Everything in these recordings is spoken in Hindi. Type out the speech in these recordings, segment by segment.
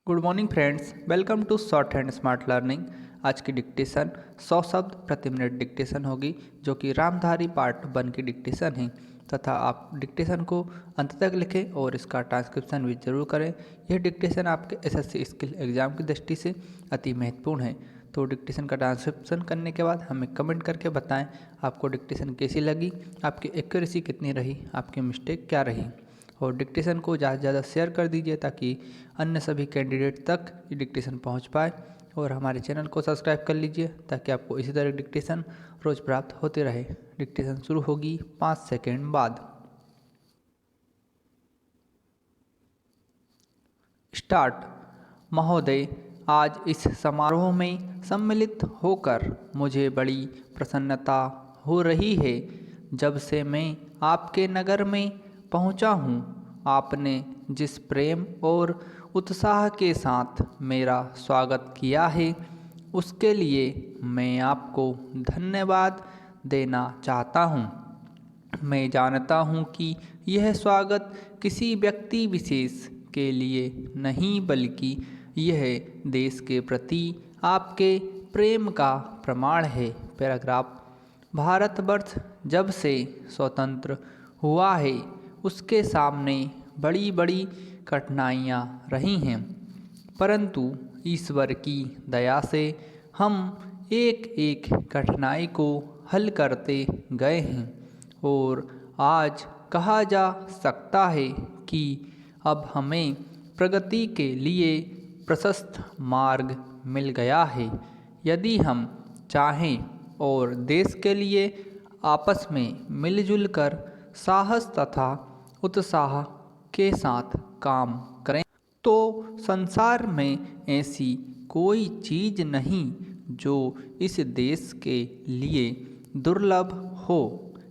Good morning friends, welcome to shorthand smart learning. आज की डिक्टेशन 100 शब्द प्रति मिनट डिक्टेशन होगी, जो कि रामधारी पार्ट 1 की डिक्टेशन है। तथा आप डिक्टेशन को अंत तक लिखें और इसका ट्रांसक्रिप्शन भी जरूर करें। यह डिक्टेशन आपके एसएससी स्किल एग्जाम की दृष्टि से अति महत्वपूर्ण है। तो डिक्टेशन का ट्रांसक्रिप्शन करने के बाद हमें कमेंट करके बताएं आपको डिक्टेशन कैसी लगी, आपकी एक्यूरेसी कितनी रही, आपकी मिस्टेक क्या रही। और डिक्टेशन को ज़्यादा से ज़्यादा शेयर कर दीजिए ताकि अन्य सभी कैंडिडेट तक ये डिक्टेशन पहुंच पाए। और हमारे चैनल को सब्सक्राइब कर लीजिए ताकि आपको इसी तरह डिक्टेशन रोज़ प्राप्त होते रहे। डिक्टेशन शुरू होगी 5 सेकेंड बाद। स्टार्ट। महोदय, आज इस समारोह में सम्मिलित होकर मुझे बड़ी प्रसन्नता हो रही है। जब से मैं आपके नगर में पहुंचा हूं, आपने जिस प्रेम और उत्साह के साथ मेरा स्वागत किया है, उसके लिए मैं आपको धन्यवाद देना चाहता हूं। मैं जानता हूं कि यह स्वागत किसी व्यक्ति विशेष के लिए नहीं, बल्कि यह देश के प्रति आपके प्रेम का प्रमाण है। पैराग्राफ। भारतवर्ष जब से स्वतंत्र हुआ है, उसके सामने बड़ी बड़ी कठिनाइयाँ रही हैं, परंतु ईश्वर की दया से हम एक एक कठिनाई को हल करते गए हैं और आज कहा जा सकता है कि अब हमें प्रगति के लिए प्रशस्त मार्ग मिल गया है। यदि हम चाहें और देश के लिए आपस में मिलजुल कर साहस तथा उत्साह के साथ काम करें, तो संसार में ऐसी कोई चीज़ नहीं जो इस देश के लिए दुर्लभ हो।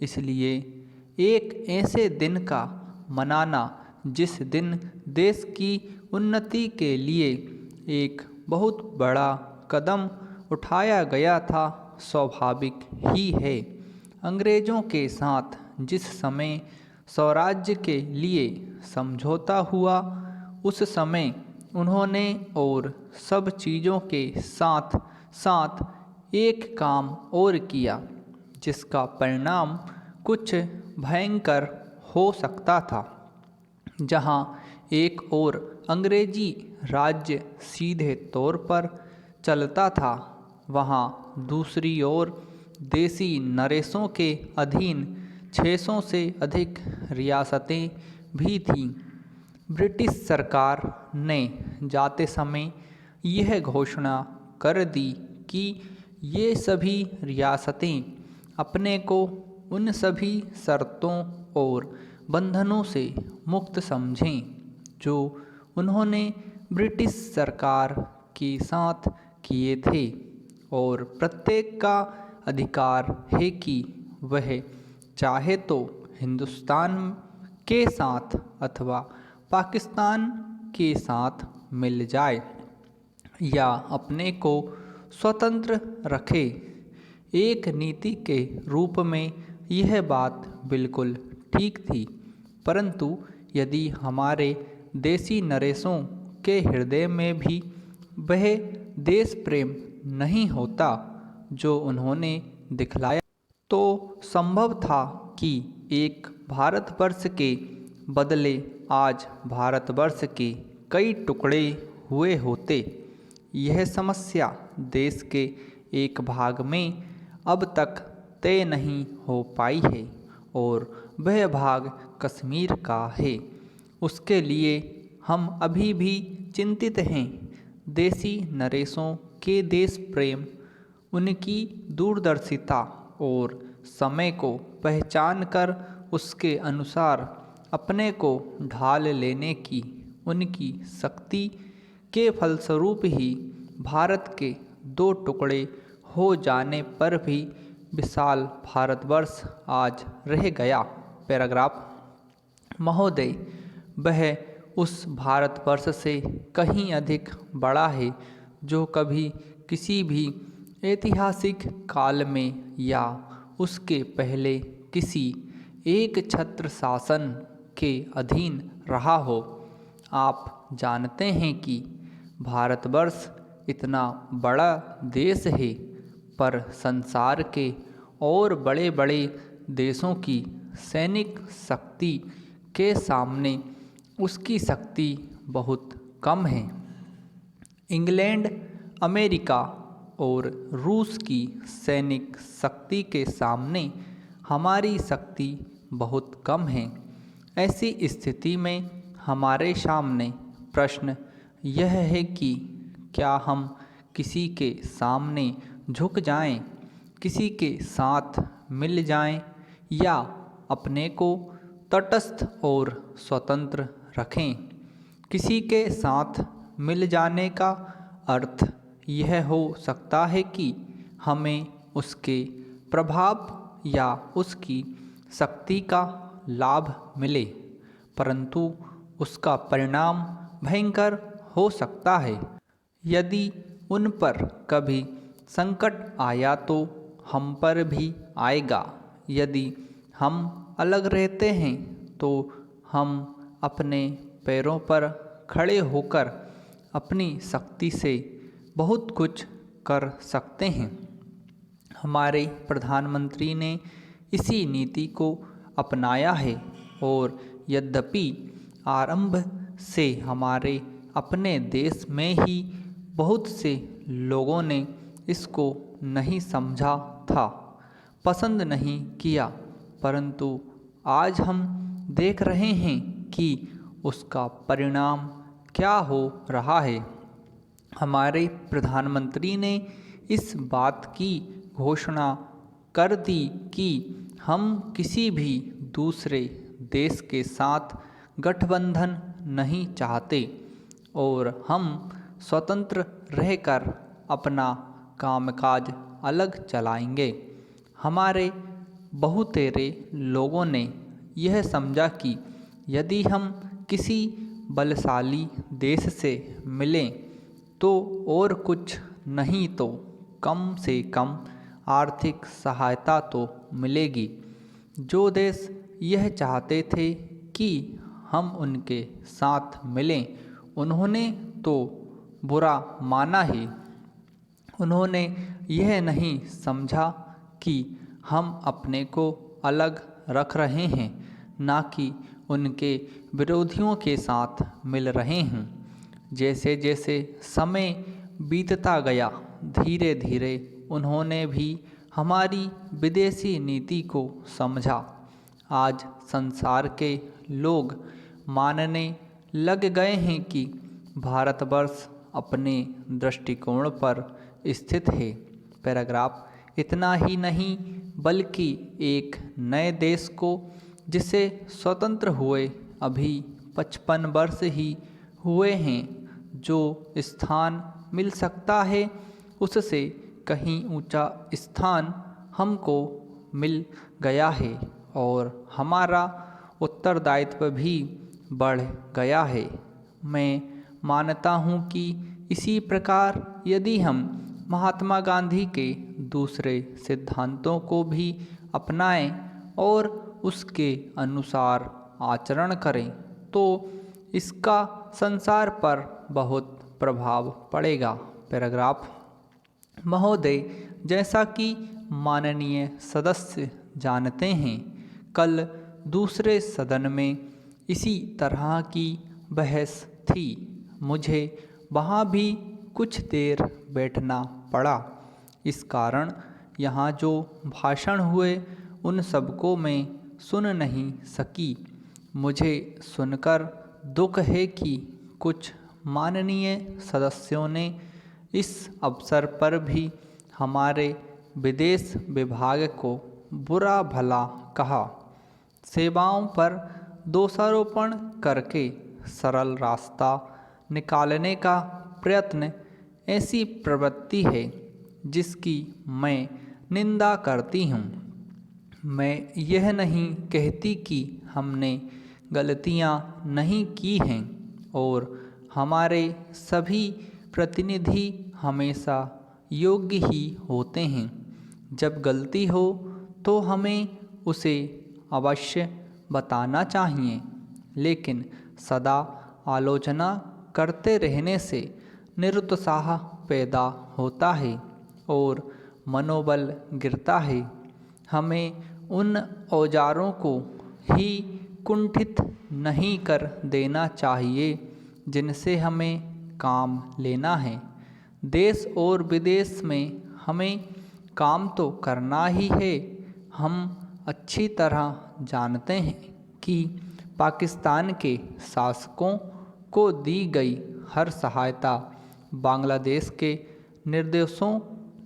इसलिए एक ऐसे दिन का मनाना जिस दिन देश की उन्नति के लिए एक बहुत बड़ा कदम उठाया गया था, स्वाभाविक ही है। अंग्रेज़ों के साथ जिस समय स्वराज्य के लिए समझौता हुआ, उस समय उन्होंने और सब चीज़ों के साथ साथ एक काम और किया, जिसका परिणाम कुछ भयंकर हो सकता था। जहां एक ओर अंग्रेजी राज्य सीधे तौर पर चलता था, वहां दूसरी ओर देसी नरेशों के अधीन 600 से अधिक रियासतें भी थीं। ब्रिटिश सरकार ने जाते समय यह घोषणा कर दी कि ये सभी रियासतें अपने को उन सभी शर्तों और बंधनों से मुक्त समझें जो उन्होंने ब्रिटिश सरकार के साथ किए थे, और प्रत्येक का अधिकार है कि वह चाहे तो हिंदुस्तान के साथ अथवा पाकिस्तान के साथ मिल जाए या अपने को स्वतंत्र रखे। एक नीति के रूप में यह बात बिल्कुल ठीक थी, परंतु यदि हमारे देसी नरेशों के हृदय में भी वह देश प्रेम नहीं होता जो उन्होंने दिखलाया, तो संभव था कि एक भारतवर्ष के बदले आज भारतवर्ष के कई टुकड़े हुए होते। यह समस्या देश के एक भाग में अब तक तय नहीं हो पाई है और वह भाग कश्मीर का है। उसके लिए हम अभी भी चिंतित हैं। देसी नरेशों के देश प्रेम, उनकी दूरदर्शिता और समय को पहचान कर उसके अनुसार अपने को ढाल लेने की उनकी शक्ति के फलस्वरूप ही भारत के 2 टुकड़े हो जाने पर भी विशाल भारतवर्ष आज रह गया। पैराग्राफ। महोदय, वह उस भारतवर्ष से कहीं अधिक बड़ा है जो कभी किसी भी ऐतिहासिक काल में या उसके पहले किसी एक छत्र शासन के अधीन रहा हो। आप जानते हैं कि भारतवर्ष इतना बड़ा देश है, पर संसार के और बड़े बड़े देशों की सैनिक शक्ति के सामने उसकी शक्ति बहुत कम है। इंग्लैंड, अमेरिका और रूस की सैनिक शक्ति के सामने हमारी शक्ति बहुत कम है। ऐसी स्थिति में हमारे सामने प्रश्न यह है कि क्या हम किसी के सामने झुक जाएं, किसी के साथ मिल जाएं, या अपने को तटस्थ और स्वतंत्र रखें। किसी के साथ मिल जाने का अर्थ यह हो सकता है कि हमें उसके प्रभाव या उसकी शक्ति का लाभ मिले, परंतु उसका परिणाम भयंकर हो सकता है। यदि उन पर कभी संकट आया तो हम पर भी आएगा। यदि हम अलग रहते हैं तो हम अपने पैरों पर खड़े होकर अपनी शक्ति से बहुत कुछ कर सकते हैं। हमारे प्रधानमंत्री ने इसी नीति को अपनाया है, और यद्यपि आरंभ से हमारे अपने देश में ही बहुत से लोगों ने इसको नहीं समझा था, पसंद नहीं किया, परंतु आज हम देख रहे हैं कि उसका परिणाम क्या हो रहा है। हमारे प्रधानमंत्री ने इस बात की घोषणा कर दी कि हम किसी भी दूसरे देश के साथ गठबंधन नहीं चाहते और हम स्वतंत्र रहकर अपना कामकाज अलग चलाएंगे। हमारे बहुतेरे लोगों ने यह समझा कि यदि हम किसी बलशाली देश से मिलें तो और कुछ नहीं तो कम से कम आर्थिक सहायता तो मिलेगी। जो देश यह चाहते थे कि हम उनके साथ मिलें, उन्होंने तो बुरा माना ही। उन्होंने यह नहीं समझा कि हम अपने को अलग रख रहे हैं, ना कि उनके विरोधियों के साथ मिल रहे हैं। जैसे जैसे समय बीतता गया, धीरे धीरे उन्होंने भी हमारी विदेशी नीति को समझा। आज संसार के लोग मानने लग गए हैं कि भारतवर्ष अपने दृष्टिकोण पर स्थित है। पैराग्राफ इतना ही नहीं बल्कि एक नए देश को, जिसे स्वतंत्र हुए अभी 55 वर्ष ही हुए हैं, जो स्थान मिल सकता है उससे कहीं ऊंचा स्थान हमको मिल गया है, और हमारा उत्तरदायित्व भी बढ़ गया है। मैं मानता हूँ कि इसी प्रकार यदि हम महात्मा गांधी के दूसरे सिद्धांतों को भी अपनाएं और उसके अनुसार आचरण करें तो इसका संसार पर बहुत प्रभाव पड़ेगा। पैराग्राफ महोदय, जैसा कि माननीय सदस्य जानते हैं, कल दूसरे सदन में इसी तरह की बहस थी। मुझे वहाँ भी कुछ देर बैठना पड़ा। इस कारण यहाँ जो भाषण हुए उन सबको मैं सुन नहीं सकी। मुझे सुनकर दुख है कि कुछ माननीय सदस्यों ने इस अवसर पर भी हमारे विदेश विभाग को बुरा भला कहा। सेवाओं पर दोषारोपण करके सरल रास्ता निकालने का प्रयत्न ऐसी प्रवृत्ति है जिसकी मैं निंदा करती हूँ। मैं यह नहीं कहती कि हमने गलतियाँ नहीं की हैं, और हमारे सभी प्रतिनिधि हमेशा योग्य ही होते हैं। जब गलती हो तो हमें उसे अवश्य बताना चाहिए, लेकिन सदा आलोचना करते रहने से निरुत्साह पैदा होता है और मनोबल गिरता है। हमें उन औजारों को ही कुंठित नहीं कर देना चाहिए जिनसे हमें काम लेना है। देश और विदेश में हमें काम तो करना ही है। हम अच्छी तरह जानते हैं कि पाकिस्तान के शासकों को दी गई हर सहायता बांग्लादेश के निर्दोषों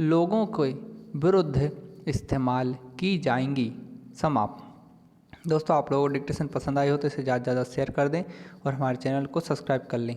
लोगों के विरुद्ध इस्तेमाल की जाएंगी। समाप्त। दोस्तों, आप लोगों को डिक्टेशन पसंद आई हो तो इसे ज़्यादा से ज़्यादा शेयर कर दें और हमारे चैनल को सब्सक्राइब कर लें।